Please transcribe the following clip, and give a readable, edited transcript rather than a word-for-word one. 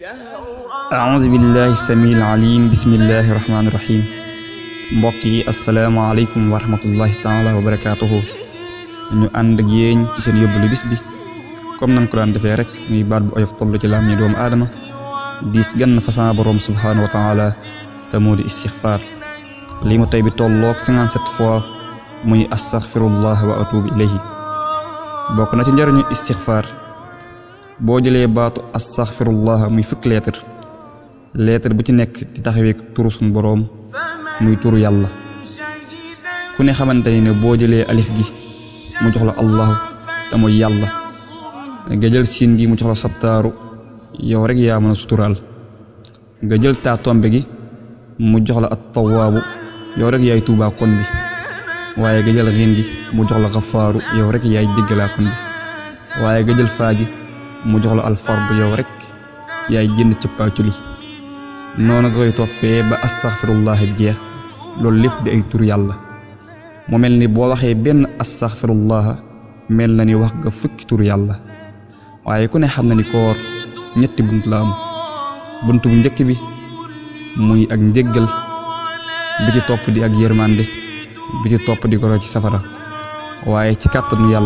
أعوذ بالله السميع العليم بسم الله الرحمن الرحيم mbokki assalaamu alaykum wa rahmatullahi taala wa barakatuhu ñu ànd ak yéen ci seen yóbbalu bis bi comme nan ko daan defee rek muy baat bu oyof toll ci laam ñi doomu aadama diis gann façon borom subhanahu wa taala te moo di istixfaar lii mu tey bi tolloog 57 fois muy astaghfirullah wa atubu ilayhi bokk na ci njariñu istixfaar boo jëlee baatu astaghfirullah muy fukk lettre bu ci nekk di taxawee turu sun boroom muy turu yàlla ku ne xamante ne boo jëlee alif gi mu jox la allahu te mooy yàlla nga jël siin gi mu jox la sattaaru yow rek yaa mën a suturaal nga jël taa tombe gi mu jox la at tawaabu yow rek yaay tuubaa kon bi waaye nga jël xiin gi mu jox la xafaaru yow rek yaay jéggalaa kon bi waaye nga jël faa gi mu jox la alfardu yow rek yaay jënd cëppaaculi noonu nga koy toppee ba astaghfirullah bi jeex loolu lépp di ay tur yàlla mu mel ni boo waxee benn astaghfirullah mel na ni wax nga fukki tur yàlla waaye ku ne xam na ni koor ñetti bunt la am bunt bu njëkk bi muy ak njéggal bi ci topp di ak yërmande bi ci topp di goro ci safara waaye ci kàttanu yàlla